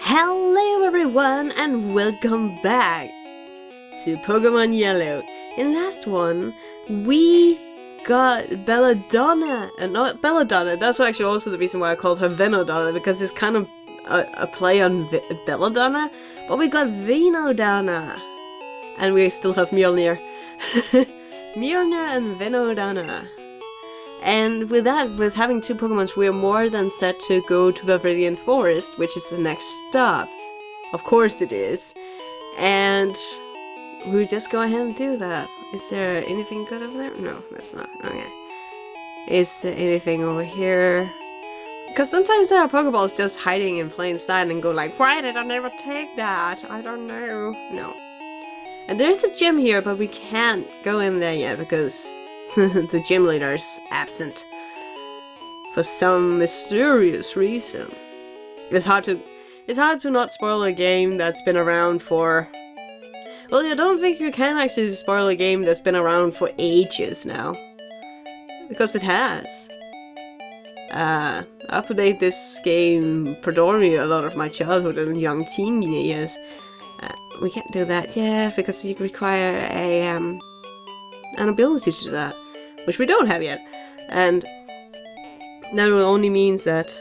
Hello everyone and welcome back to Pokemon Yellow. In last one, we got Belladonna, and not Belladonna, that's actually also the reason why I called her Venodonna, because it's kind of a play on Belladonna, but we got Venodonna, and we still have Mjolnir. Mjolnir and Venodonna. And with that, with having two Pokemons, we are more than set to go to the Viridian Forest, which is the next stop. Of course it is. And we'll just go ahead and do that. Is there anything good over there? No, there's not. Okay. Is there anything over here? Because sometimes there are Pokeballs just hiding in plain sight and go like, why did I never take that? I don't know. No. And there's a gym here, but we can't go in there yet because the gym leader is absent for some mysterious reason. It's hard to not spoil a game that's been around for... Well, I don't think you can actually spoil a game that's been around for ages now. Because it has. I played this game predominantly a lot of my childhood and young teen years. We can't do that yet because you require an ability to do that, which we don't have yet, and that only means that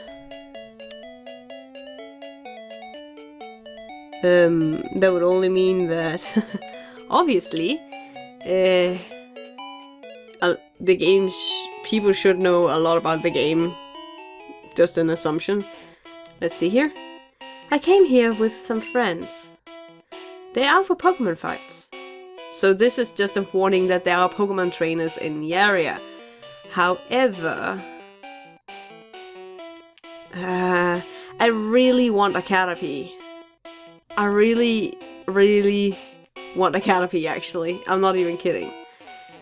obviously the game people should know a lot about the game. Just an assumption. Let's see here. I came here with some friends. They're out for Pokemon fights. So this is just a warning that there are Pokemon trainers in the area. However, I really want a Caterpie. I really want a Caterpie, actually. I'm not even kidding.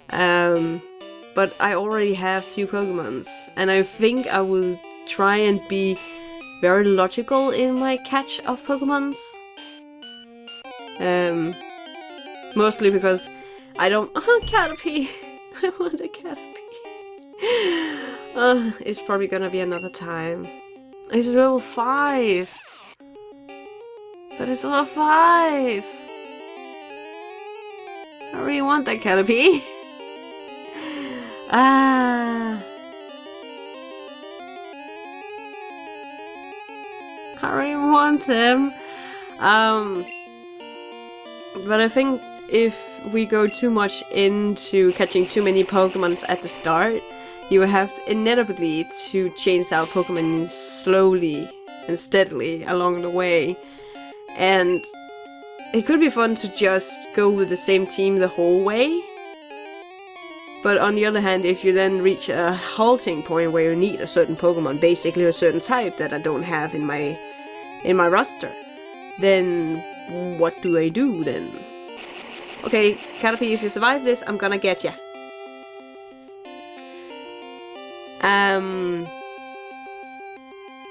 But I already have two Pokemons, and I think I will try and be very logical in my catch of Pokemons. Mostly because I don't... Oh, Caterpie! I want a Caterpie. It's probably gonna be another time. It's level 5! But it's level 5! I really want that Caterpie. I really want them. But I think if we go too much into catching too many Pokemons at the start, you will have inevitably to change out Pokemon slowly and steadily along the way. And it could be fun to just go with the same team the whole way. But on the other hand, if you then reach a halting point where you need a certain Pokemon, basically a certain type that I don't have in my roster, then what do I do then? Okay, Caterpie, if you survive this, I'm gonna get ya.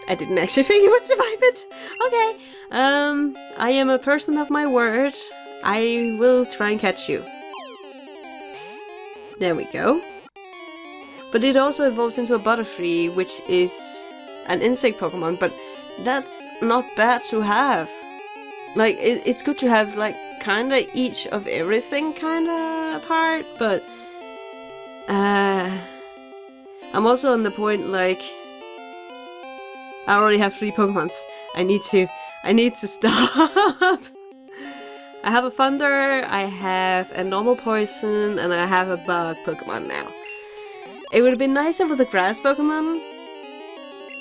I didn't actually think you would survive it. Okay. I am a person of my word. I will try and catch you. There we go. But it also evolves into a Butterfree, which is an insect Pokemon, but that's not bad to have. Like, it's good to have, like, kinda each of everything kinda part, but I'm also on the point, like, I already have 3 Pokemons. I need to stop. I have a Thunder, I have a normal Poison, and I have a Bug Pokemon now. It would have been nicer with a Grass Pokemon,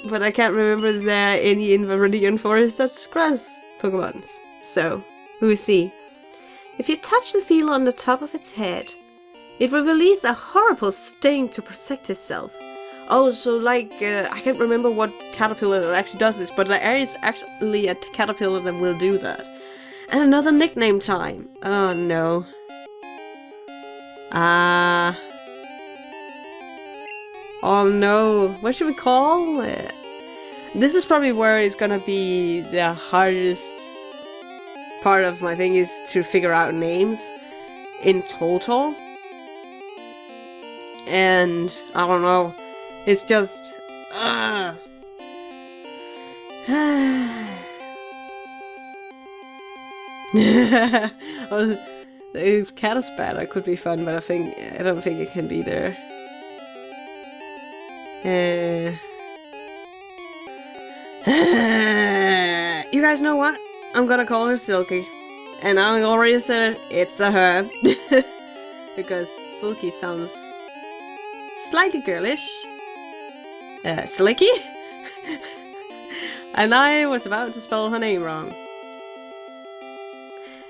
but I can't remember if there are any in Viridian Forest that's Grass Pokemons. So, we'll see. If you touch the feeler on the top of its head, it will release a horrible sting to protect itself. Oh, so like, I can't remember what caterpillar that actually does this, but there is actually a caterpillar that will do that. And another nickname time. Oh no. Oh no. What should we call it? This is probably where it's gonna be the hardest part of my thing, is to figure out names in total. And I don't know. It's just Well, if Caterpillar could be fun, but I don't think it can be there. You guys know what? I'm gonna call her Silky. And I already said it, it's a her. Because Silky sounds slightly girlish. Slicky? And I was about to spell her name wrong.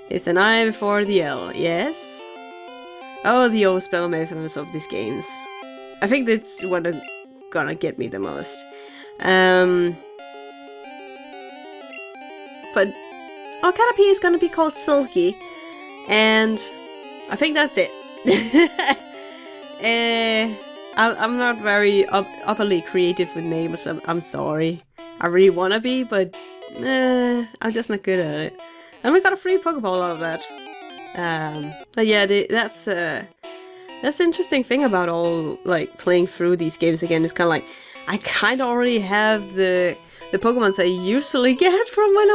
It's an I before the L, yes? Oh, the old spell methods of these games. I think that's what are gonna get me the most. But our Caterpie is gonna be called Silky, and I think that's it. I'm not very upperly creative with names, I'm sorry. I really wanna be, but I'm just not good at it. And we got a free Pokeball out of that. But yeah, that's the interesting thing about all, like, playing through these games again. Is kind of like, I kind of already have the Pokemons I usually get from when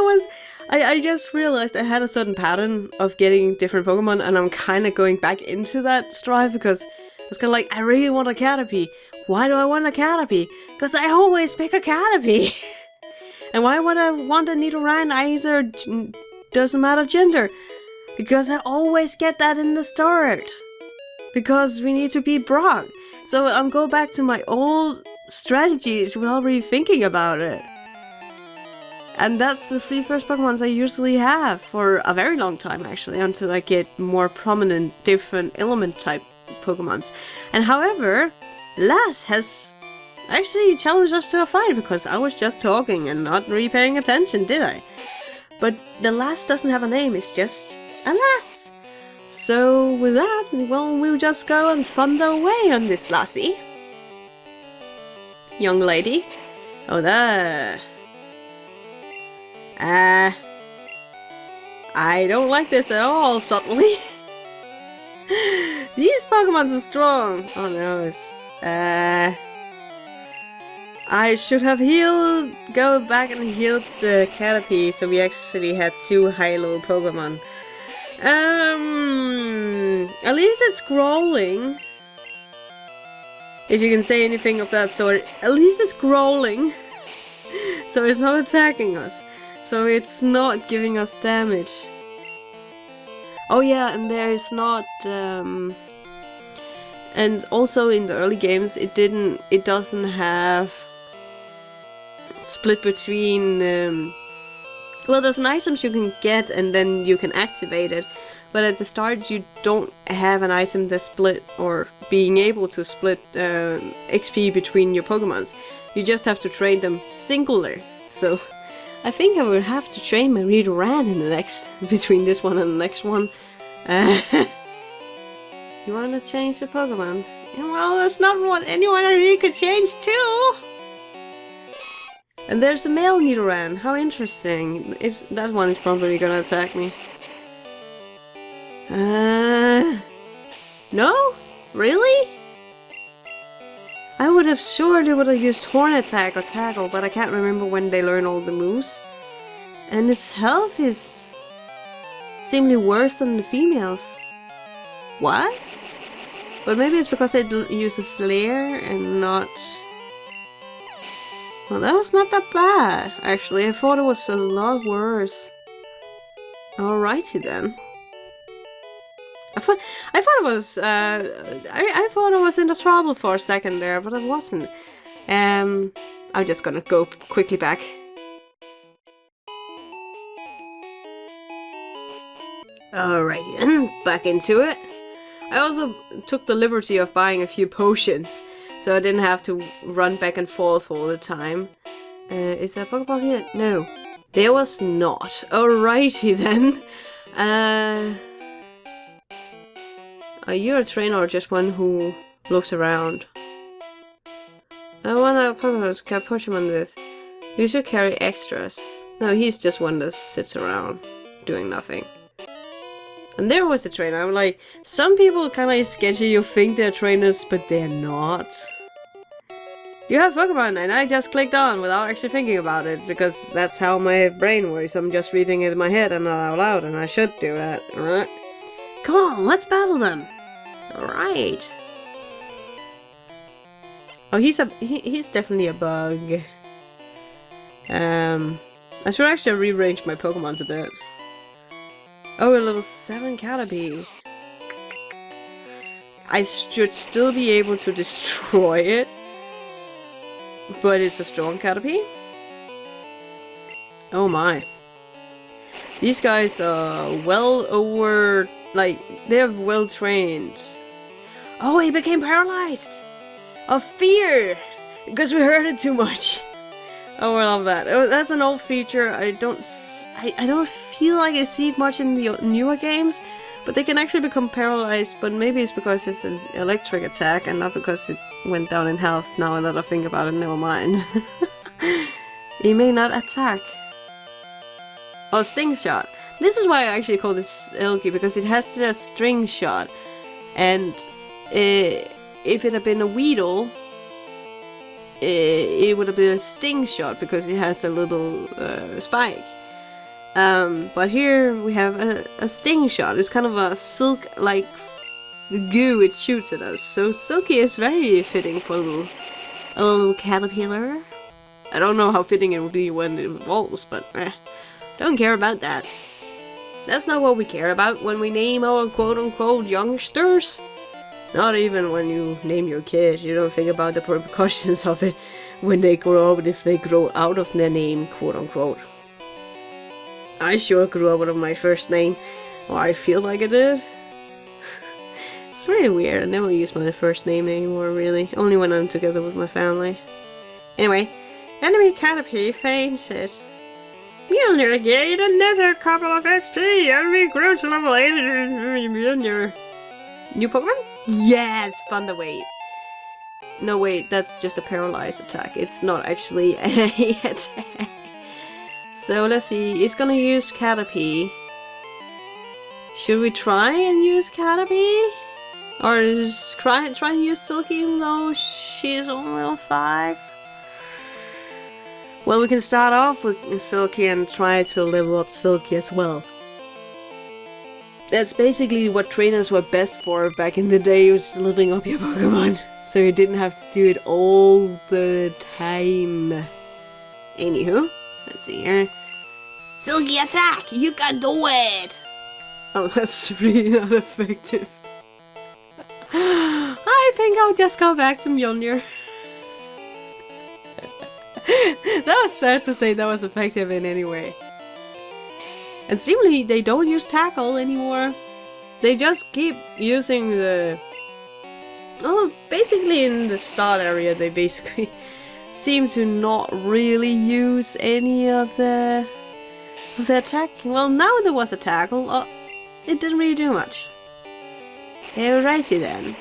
I just realized I had a certain pattern of getting different Pokemon, and I'm kind of going back into that strive because it's kind of like, I really want a Caterpie. Why do I want a Caterpie? Because I always pick a Caterpie. And why would I want a Nidoran either? Doesn't matter gender. Because I always get that in the start. Because we need to beat Brock. So I'm going back to my old strategies without really thinking about it. And that's the 3 first Pokemons I usually have for a very long time, actually, until I get more prominent, different element type Pokemons. And however, Lass has actually challenged us to a fight because I was just talking and not really paying attention, did I? But the Lass doesn't have a name, it's just a Lass. So with that, well, we'll just go and thunder away on this lassie. Young lady. Oh, there. I don't like this at all, suddenly. These Pokemons are strong. Oh no, I should have go back and healed the Caterpie, so we actually had 2 high-low Pokemon. At least it's growling. If you can say anything of that sort. At least it's growling. So it's not attacking us. So it's not giving us damage. Oh yeah, and there's not... and also in the early games, it doesn't have... split between... well, there's an items you can get and then you can activate it. But at the start you don't have an item that split or being able to split XP between your Pokemons. You just have to train them singular. So I think I will have to train my Nidoran in the next... between this one and the next one. You wanna change the Pokemon? Yeah, well, that's not what anyone I really could change to! And there's the male Nidoran. How interesting. That one is probably gonna attack me. No? Really? I would have used Horn Attack or Tackle, but I can't remember when they learn all the moves. And its health is seemingly worse than the females. What? But maybe it's because they use a Slayer and not... Well, that was not that bad, actually. I thought it was a lot worse. Alrighty then. I thought it was, I thought I was in the trouble for a second there, but I wasn't. I'm just gonna go quickly back. Alright, and back into it. I also took the liberty of buying a few potions, so I didn't have to run back and forth all the time. Is there a Pokeball here? No. There was not. Alrighty then. Are you a trainer or just one who looks around? I want a Pokemon to push him on with. You should carry extras. No, he's just one that sits around, doing nothing. And there was a trainer. I'm like, some people kind of sketchy, you think they're trainers, but they're not. You have Pokemon, and I just clicked on without actually thinking about it, because that's how my brain works. I'm just reading it in my head and not out loud, and I should do that. Alright. Come on, let's battle them! Alright. Oh, he's definitely a bug. I should actually rearrange my Pokemons a bit. Oh, a level 7 Caterpie. I should still be able to destroy it. But it's a strong Caterpie. Oh my. These guys are well over... like, they're well trained. Oh, he became paralyzed! Of fear! Because we heard it too much. Oh, I love that. Oh, that's an old feature. I don't feel like I see it much in the newer games, but they can actually become paralyzed, but maybe it's because it's an electric attack and not because it went down in health. Now that I think about it, never mind. He may not attack. Oh, Sting Shot. This is why I actually call this Elky, because it has the string shot, and if it had been a Weedle, it would have been a Sting Shot because it has a little spike. But here we have a Sting Shot. It's kind of a silk-like goo it shoots at us. So Silky is very fitting for a little caterpillar. I don't know how fitting it will be when it evolves, but don't care about that. That's not what we care about when we name our quote-unquote youngsters. Not even when you name your kid, you don't think about the repercussions of it when they grow up, if they grow out of their name, quote-unquote. I sure grew up out of my first name, or I feel like I did. It's very weird, I never use my first name anymore, really. Only when I'm together with my family. Anyway, enemy Caterpie fainted. Mjolnir gained another couple of XP and we grew to level 8 Mjolnir. New Pokemon? Yes! Thunderweight. No wait, that's just a paralyzed attack. It's not actually a attack. So let's see, it's gonna use Caterpie. Should we try and use Caterpie? Or just try and use Silky even though she's only level 5? Well, we can start off with Silky and try to level up Silky as well. That's basically what trainers were best for back in the day, was leveling up your Pokemon. So you didn't have to do it all the time. Anywho, let's see here. Silky attack! You can do it! Oh, that's really not effective. I think I'll just go back to Mjolnir. That was sad to say that was effective in any way. And seemingly they don't use Tackle anymore. They just keep using the... Oh, basically in the start area they basically seem to not really use any of the attack. Well, now there was a Tackle. Oh, it didn't really do much. Alrighty then.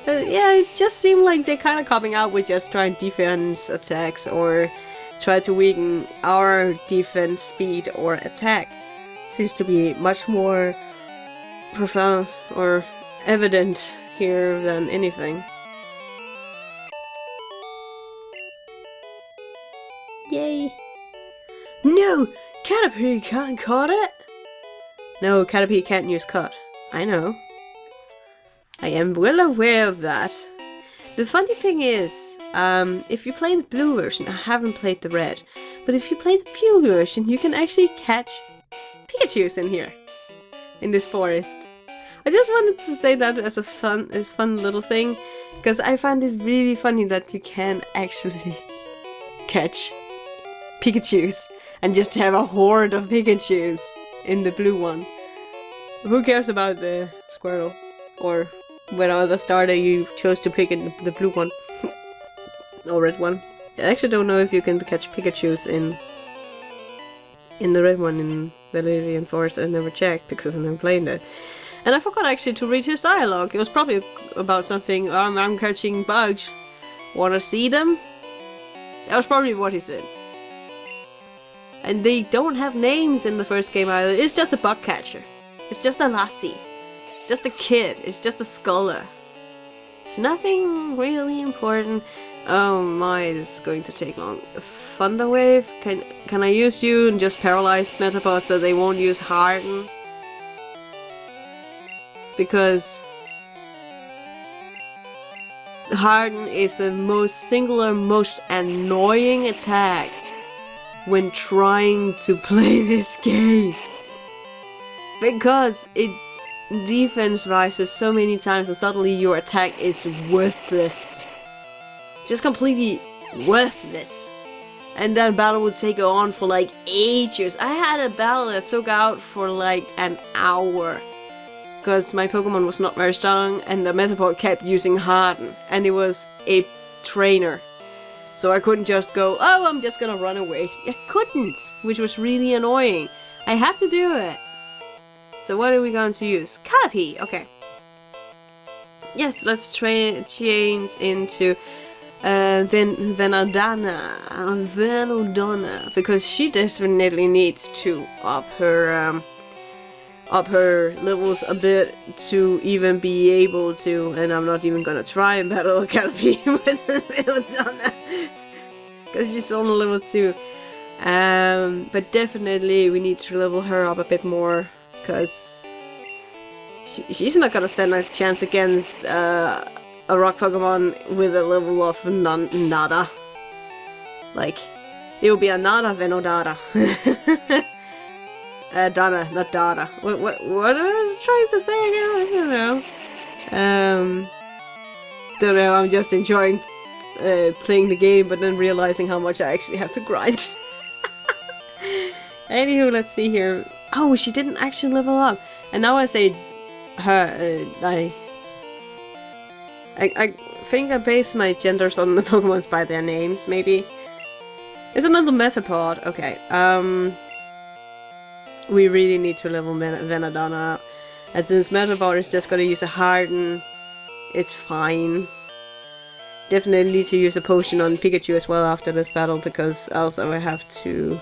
Yeah, it just seemed like they're kind of coming out with just trying defense attacks or try to weaken our defense, speed, or attack. Seems to be much more profound or evident here than anything. Yay! No! Caterpie can't cut it! No, Caterpie can't use cut. I know. I am well aware of that. The funny thing is, if you play the blue version, I haven't played the red, but if you play the blue version, you can actually catch Pikachus in here, in this forest. I just wanted to say that as a fun little thing, because I find it really funny that you can actually catch Pikachus, and just have a horde of Pikachus in the blue one. Who cares about the Squirtle? Or what other starter you chose to pick in the blue one? Or red one. I actually don't know if you can catch Pikachus in the red one in Viridian Forest. I never checked because I never played it. And I forgot actually to read his dialogue. It was probably about something, I'm catching bugs. Wanna see them? That was probably what he said. And they don't have names in the first game either. It's just a bug catcher. It's just a lassie. It's just a kid. It's just a scholar. It's nothing really important. Oh my, this is going to take long. Thunder Wave? Can I use you and just paralyze Metapod so they won't use Harden? Because Harden is the most singular, most annoying attack when trying to play this game. Because it defense rises so many times and suddenly your attack is worthless. Just completely worthless. And that battle would take on for like ages. I had a battle that took out for like an hour. Because my Pokemon was not very strong and the Metapod kept using Harden. And it was a trainer. So I couldn't just go, oh, I'm just gonna run away. I couldn't, which was really annoying. I had to do it. So what are we going to use? Caterpie, okay. Yes, let's change into Venodonna, because she definitely needs to up her levels a bit to even be able to, and I'm not even gonna try and battle a Caterpie with Venodonna, because she's on level 2. But definitely we need to level her up a bit more, because she's not gonna stand a chance against a rock Pokemon with a level of nada. Like, it will be a nada Venodara. Donna, not Dada. What was I trying to say again? I don't know, I'm just enjoying playing the game, but then realizing how much I actually have to grind. Anywho, let's see here. Oh, she didn't actually level up. And now I say her, I think I base my genders on the Pokemons by their names, maybe. It's another Metapod. Okay, we really need to level Venodonna up. And since Metapod is just gonna use a Harden, it's fine. Definitely need to use a potion on Pikachu as well after this battle, because else I will have to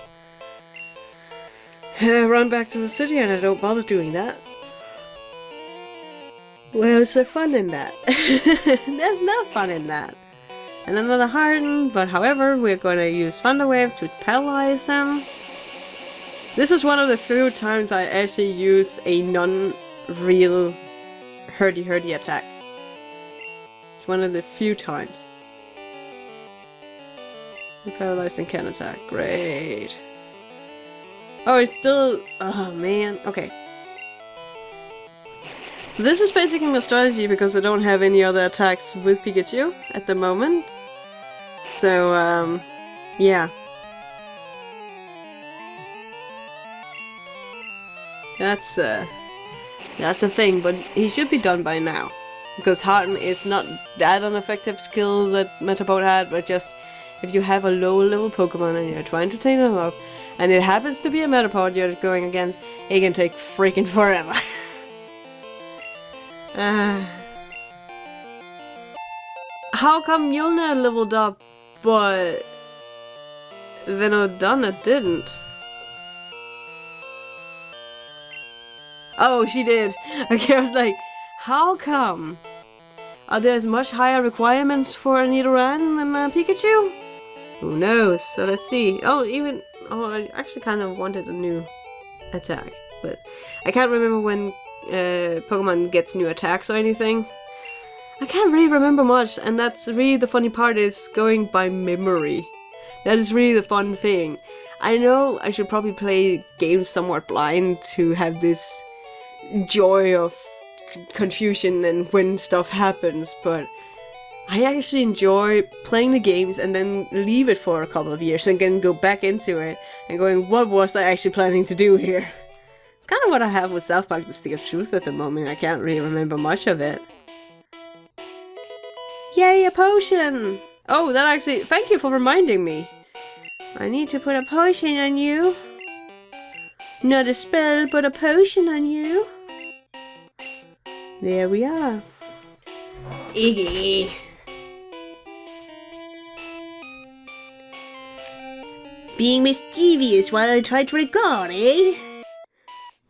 run back to the city and I don't bother doing that. Where's the fun in that? There's no fun in that. And another Harden, but however, we're gonna use Thunder Wave to paralyze them. This is one of the few times I actually use a non-real hurdy attack. It's one of the few times. The paralyzing can attack, great. Oh, it's still, oh man, okay. So this is basically my strategy because I don't have any other attacks with Pikachu at the moment. So, yeah. That's a thing, but he should be done by now. Because Harden is not that an effective skill that Metapod had, but just if you have a low level Pokemon and you're trying to train them up, and it happens to be a Metapod you're going against, it can take freaking forever. How come Mjolnir leveled up, but Venodonna didn't? Oh, she did. Okay, I was like, how come? Are there much higher requirements for a Nidoran than a Pikachu? Who knows? So let's see. Oh, I actually kind of wanted a new attack, but I can't remember when Pokemon gets new attacks or anything. I can't really remember much, and that's really the funny part, is going by memory. That is really the fun thing. I know I should probably play games somewhat blind to have this joy of confusion and when stuff happens, but I actually enjoy playing the games and then leave it for a couple of years and then go back into it and going, what was I actually planning to do here? It's kind of what I have with South Park: The Stick of Truth at the moment. I can't really remember much of it. Yay, a potion! Oh, that actually, thank you for reminding me. I need to put a potion on you. Not a spell, but a potion on you. There we are. Iggy. Being mischievous while I try to record, eh?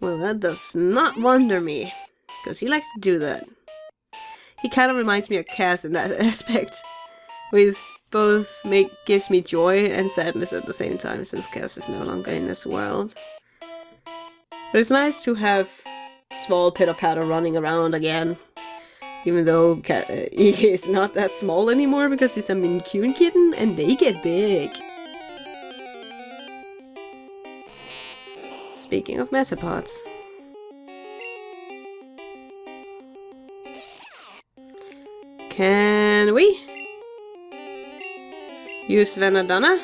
Well, that does not wonder me, because he likes to do that. He kind of reminds me of Cass in that aspect, with both gives me joy and sadness at the same time, since Cass is no longer in this world. But it's nice to have small Pitter-Patter running around again. Even though he is not that small anymore because he's a Mincune kitten and they get big. Speaking of Metapods. Can we use Venadonna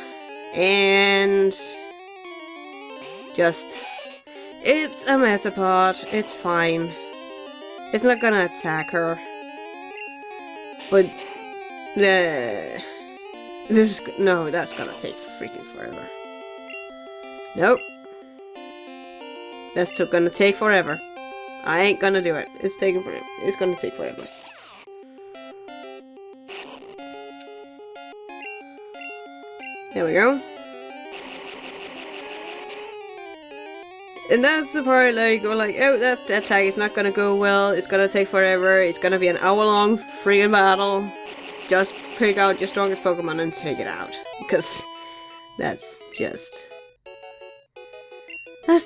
and just... It's a Metapod, it's fine. It's not gonna attack her. But no, that's gonna take freaking forever. Nope. That's gonna take forever. I ain't gonna do it. It's taking forever. It's gonna take forever. There we go. And that's the part like, we're like, oh, that attack is not gonna go well, it's gonna take forever, it's gonna be an hour-long freaking battle. Just pick out your strongest Pokemon and take it out. Because that's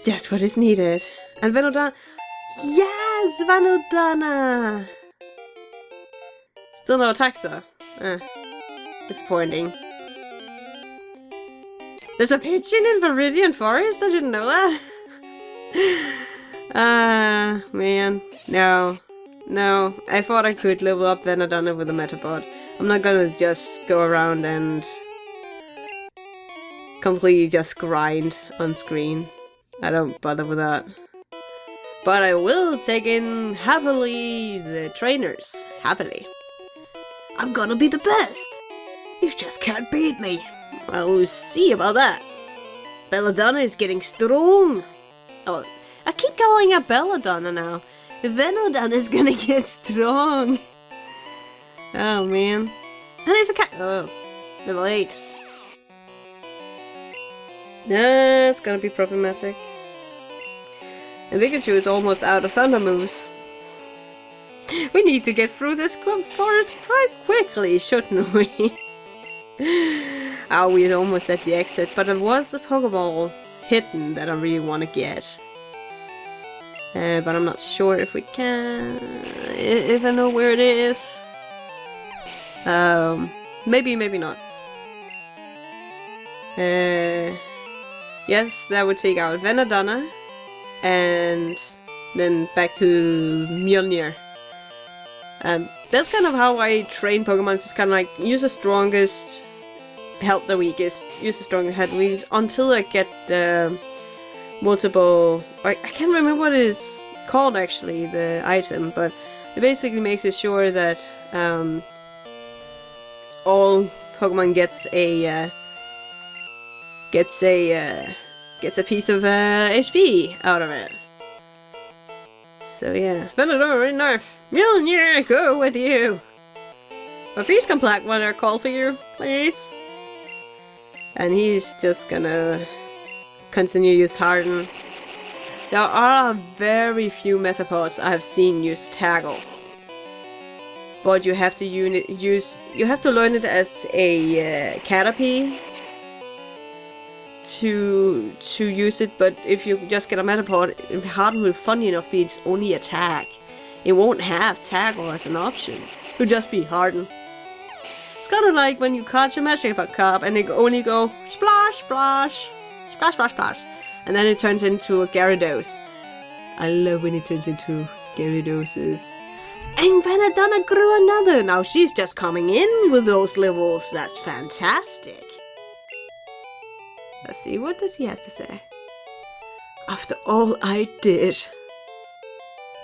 just what is needed. And Venodonna... Yes! Venodonna! Still no attacks though. Disappointing. There's a pigeon in Viridian Forest? I didn't know that. Man. No. No. I thought I could level up Venodonna with a Metapod. I'm not gonna just go around and completely just grind on screen. I don't bother with that. But I will take in happily the trainers. Happily. I'm gonna be the best! You just can't beat me! Well, we'll see about that. Belladonna is getting strong! Oh, I keep calling her Belladonna now. Venodonna is gonna get strong! Oh man. And it's a cat. Oh, level 8. That's gonna be problematic. And Pikachu is almost out of thunder moves. We need to get through this forest quite quickly, shouldn't we? Oh, we're almost at the exit, but there was a Pokeball hidden that I really want to get. But I'm not sure if we can... if I know where it is. Maybe, maybe not. Yes, that would take out Venodonna. And then back to Mjolnir. That's kind of how I train Pokemon. It's kind of like, use the strongest, help the weakest, use the strongest, help the weakest, until I get the multiple... I can't remember what it is called actually, the item, but it basically makes it sure that all Pokemon gets a piece of HP out of it. So yeah, Venadonna, Nerf, Mjolnir, go with you. But please come back when I call for you, please. And he's just gonna continue use Harden. There are very few Metapods I have seen use Tackle. But you have to learn it as a Caterpie to use it, but if you just get a Metapod, Harden will, funny enough, be its only attack. It won't have Tackle as an option. It'll just be Harden. It's kind of like when you catch a Magikarp and they only go splash, splash, splash, splash, splash, and then it turns into a Gyarados. I love when it turns into Gyaradoses. And Venodonna grew another. Now she's just coming in with those levels. That's fantastic. Let's see, what does he have to say? After all I did.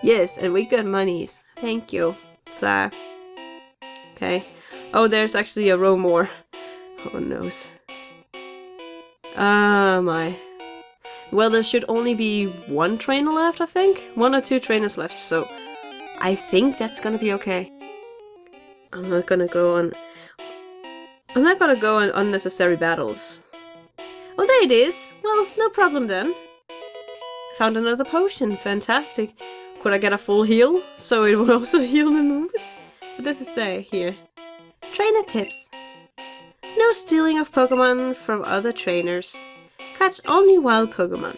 Yes, and we got monies. Thank you, sir. Okay. Oh, there's actually a row more. Oh, noes. Oh my. Well, there should only be one trainer left, I think. 1 or 2 trainers left, so I think that's gonna be okay. I'm not gonna go on unnecessary battles. Oh, there it is! Well, no problem then. Found another potion, fantastic. Could I get a full heal, so it would also heal the moves? What does it say here? Trainer tips. No stealing of Pokemon from other trainers. Catch only wild Pokemon.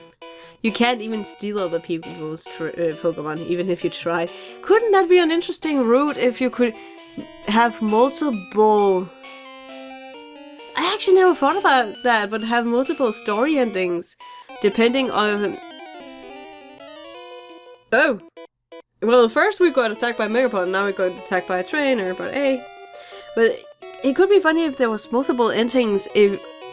You can't even steal other people's Pokemon, even if you try. Couldn't that be an interesting route if you could have multiple... I actually never thought about that, but have multiple story endings, depending on... Oh! Well, first we got attacked by Megapod, now we got attacked by a trainer, but hey. But it could be funny if there was multiple endings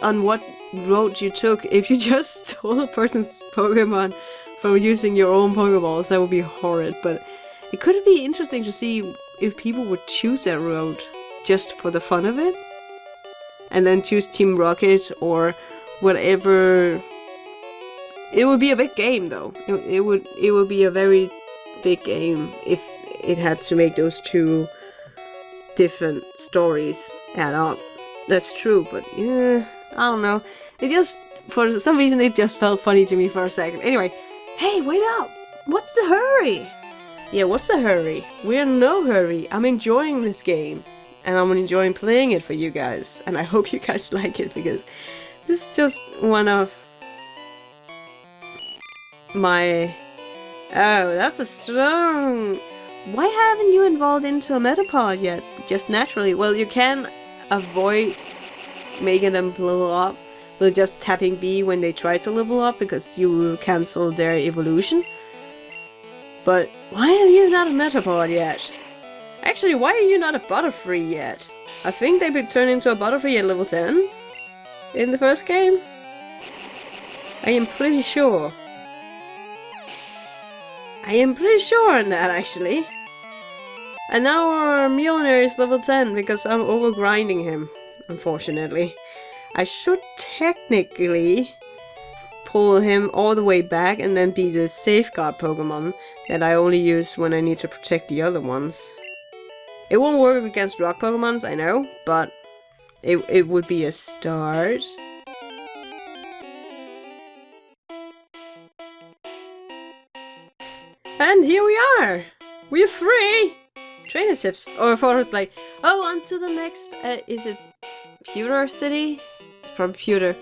on what road you took. If you just stole a person's Pokemon from using your own Pokeballs, that would be horrid. But it could be interesting to see if people would choose that road just for the fun of it. And then choose Team Rocket or whatever. It would be a big game though. It would be a very big game if it had to make those two different stories add up. That's true, but yeah, I don't know. It just, for some reason, it just felt funny to me for a second. Anyway, hey, wait up! What's the hurry? Yeah, what's the hurry? We're in no hurry. I'm enjoying this game. And I'm enjoying playing it for you guys. And I hope you guys like it, because this is just one of my... Oh, that's a strong... Why haven't you evolved into a Metapod yet? Just naturally. Well, you can avoid making them level up with just tapping B when they try to level up, because you cancel their evolution. But why are you not a Metapod yet? Actually, why are you not a Butterfree yet? I think they could turn into a Butterfree at level 10 in the first game. I am pretty sure. I am pretty sure on that, actually. And now our Millionaire is level 10 because I'm overgrinding him, unfortunately. I should technically pull him all the way back and then be the safeguard Pokemon that I only use when I need to protect the other ones. It won't work against rock Pokemons, I know, but it would be a start. And here we are! We're free! Trainer tips. Or I thought it was like, oh, on to the next, is it Pewter City? From Pewter.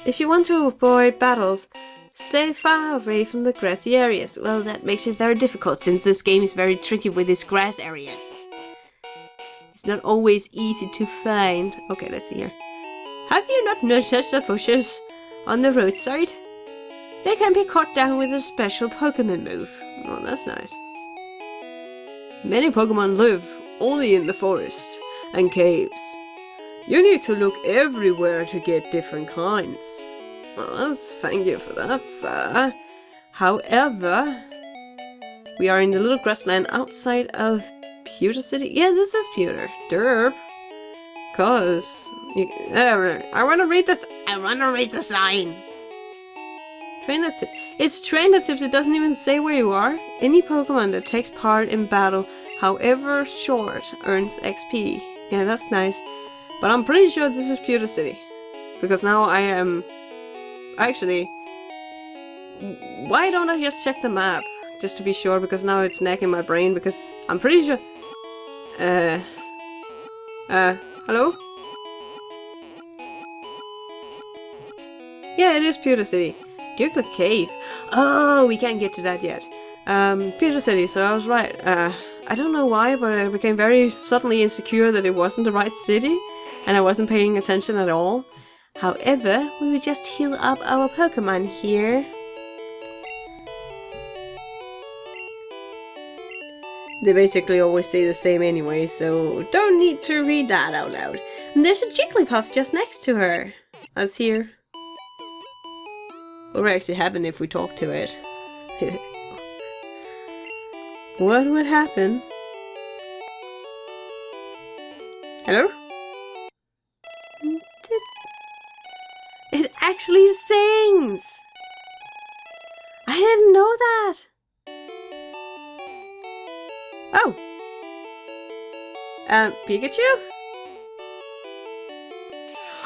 If you want to avoid battles, stay far away from the grassy areas. Well, that makes it very difficult, since this game is very tricky with its grass areas. It's not always easy to find. Okay, let's see here. Have you not noticed the bushes on the roadside? They can be cut down with a special Pokemon move. Oh, that's nice. Many Pokemon live only in the forest and caves. You need to look everywhere to get different kinds. Well, thank you for that, sir. However, we are in the little grassland outside of Pewter City. Yeah, this is Pewter. Derp. Cause I wanna read this. I wanna read the sign. Trainer tip. It's trainer tips. It doesn't even say where you are. Any Pokemon that takes part in battle, however short, earns XP. Yeah, that's nice. But I'm pretty sure this is Pewter City, because now I am. Actually, why don't I just check the map just to be sure? Because now it's nagging my brain. Because I'm pretty sure. Hello? Yeah, it is Pewter City. Dukelet Cave. Oh, we can't get to that yet. Pewter City, so I was right. I don't know why, but I became very suddenly insecure that it wasn't the right city, and I wasn't paying attention at all. However, we will just heal up our Pokemon here. They basically always say the same anyway, so don't need to read that out loud. And there's a Jigglypuff just next to her. Us here. What would actually happen if we talk to it? What would happen? Hello? It actually sings! I didn't know that! Oh! Pikachu?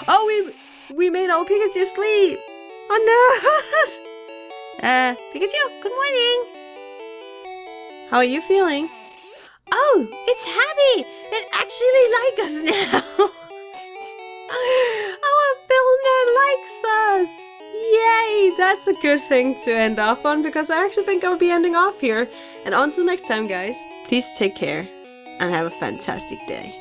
Oh, we made our Pikachu sleep! Oh no! Pikachu, good morning! How are you feeling? Oh, it's Happy! It actually likes us now! Our builder likes us! Yay! That's a good thing to end off on, because I actually think I'll be ending off here. And until next time, guys, please take care and have a fantastic day.